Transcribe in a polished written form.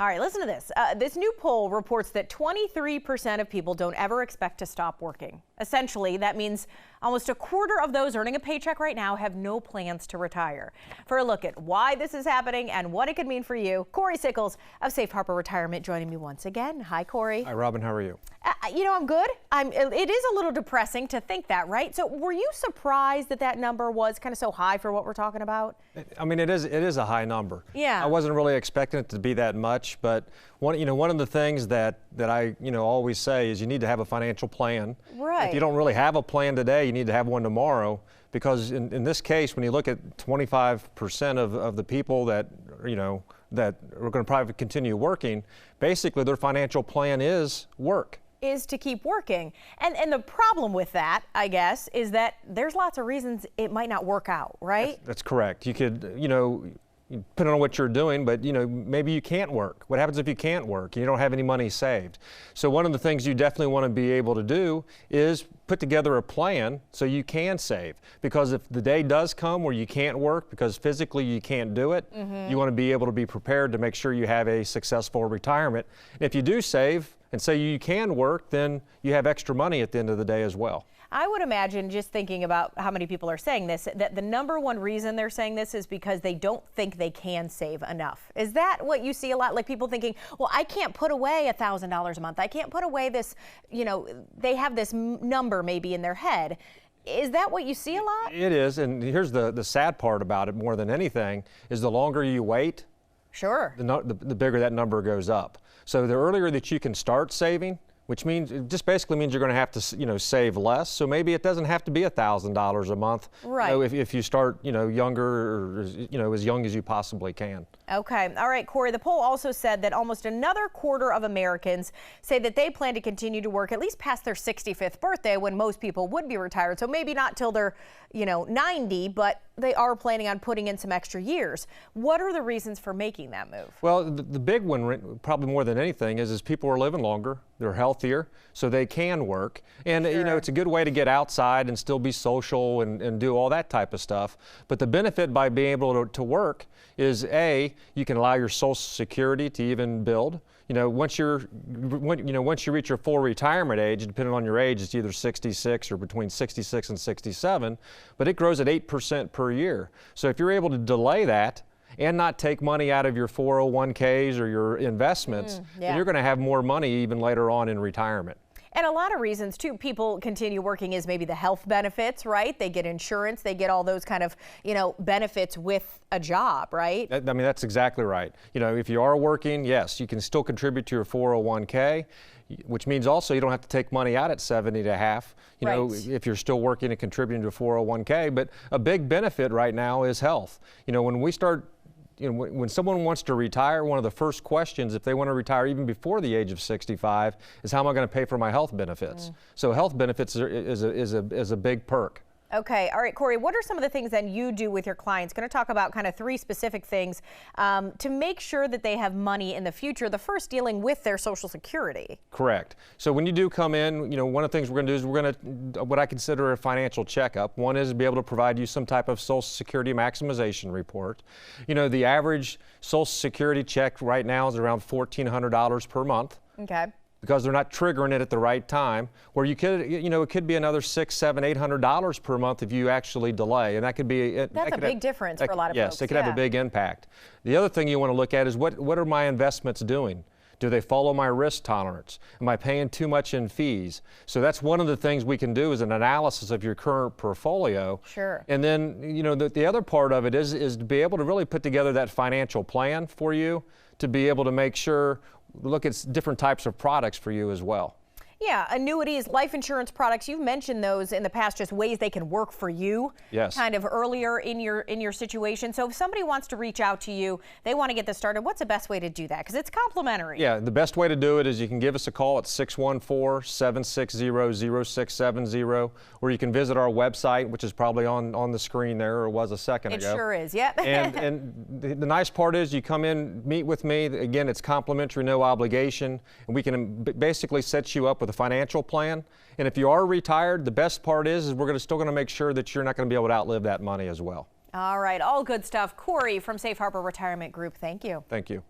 All right, listen to this. This new poll reports that 23% of people don't ever expect to stop working. Essentially, that means almost a quarter of those earning a paycheck right now have no plans to retire. For a look at why this is happening and what it could mean for you, Corey Sickles of Safe Harbor Retirement joining me once again. Hi, Corey. Hi, Robin. How are you? I'm good. It is a little depressing to think that, right? So were you surprised that that number was kind of so high for what we're talking about? I mean, it is a high number. Yeah. I wasn't really expecting it to be that much, but one of the things that I always say is you need to have a financial plan. Right. If you don't really have a plan today, you need to have one tomorrow, because in this case, when you look at 25% of the people that that are going to probably continue working, basically their financial plan is work. Is to keep working. And the problem with that, I guess, is that there's lots of reasons it might not work out, right? That's correct. You could, depending on what you're doing, but maybe you can't work. What happens if you can't work and you don't have any money saved? So one of the things you definitely want to be able to do is put together a plan so you can save. Because if the day does come where you can't work because physically you can't do it, you want to be able to be prepared to make sure you have a successful retirement. And if you do save and say you can work, then you have extra money at the end of the day as well. I would imagine, just thinking about how many people are saying this, that the number one reason they're saying this is because they don't think they can save enough. Is that what you see a lot? Like people thinking, well, I can't put away $1,000 a month. I can't put away this, they have this number maybe in their head. Is that what you see a lot? It is, and here's the sad part about it more than anything, is the longer you wait, sure, the bigger that number goes up. So the earlier that you can start saving, which means it just basically means you're going to have to save less. So maybe it doesn't have to be $1,000 a month. Right. If you start younger, or as young as you possibly can. Okay. All right, Corey. The poll also said that almost another quarter of Americans say that they plan to continue to work at least past their 65th birthday, when most people would be retired. So maybe not till they're 90, but they are planning on putting in some extra years. What are the reasons for making that move? Well, the big one, probably more than anything, is people are living longer. They're healthier, so they can work. And sure, it's a good way to get outside and still be social and do all that type of stuff. But the benefit by being able to work is, A, you can allow your Social Security to even build. Once you reach your full retirement age, depending on your age, it's either 66 or between 66 and 67, but it grows at 8% per year. So if you're able to delay that and not take money out of your 401ks or your investments, then you're going to have more money even later on in retirement. And a lot of reasons, too, people continue working is maybe the health benefits, right? They get insurance, they get all those kind of, benefits with a job, right? I mean, that's exactly right. If you are working, yes, you can still contribute to your 401k, which means also you don't have to take money out at 70 to half, right, if you're still working and contributing to a 401k. But a big benefit right now is health. When we start when someone wants to retire, one of the first questions, if they want to retire even before the age of 65, is how am I going to pay for my health benefits? So health benefits is a big perk. Okay. All right, Corey, what are some of the things then you do with your clients? Going to talk about kind of 3 specific things to make sure that they have money in the future. The first dealing with their Social Security. Correct. So when you do come in, one of the things we're going to do is we're going to what I consider a financial checkup. One is to be able to provide you some type of Social Security maximization report. The average Social Security check right now is around $1,400 per month. Okay. Because they're not triggering it at the right time, where you could, it could be another $600, $700, $800 per month if you actually delay, and that could be. That's a big difference for a lot of folks. Yes, it could have a big impact. The other thing you want to look at is what are my investments doing? Do they follow my risk tolerance? Am I paying too much in fees? So that's one of the things we can do is an analysis of your current portfolio. Sure. And then, the other part of it is to be able to really put together that financial plan for you, to be able to make sure, look at different types of products for you as well. Yeah, annuities, life insurance products, you've mentioned those in the past, just ways they can work for you. Yes. Kind of earlier in your situation. So if somebody wants to reach out to you, they want to get this started, what's the best way to do that? Because it's complimentary. Yeah, the best way to do it is you can give us a call at 614-760-0670, or you can visit our website, which is probably on the screen there, or was a second ago. It sure is, yep. and the nice part is you come in, meet with me. Again, it's complimentary, no obligation, and we can basically set you up with a financial plan. And if you are retired, the best part is we're still going to make sure that you're not going to be able to outlive that money as well. All right, all good stuff. Corey from Safe Harbor Retirement Group, thank you. Thank you.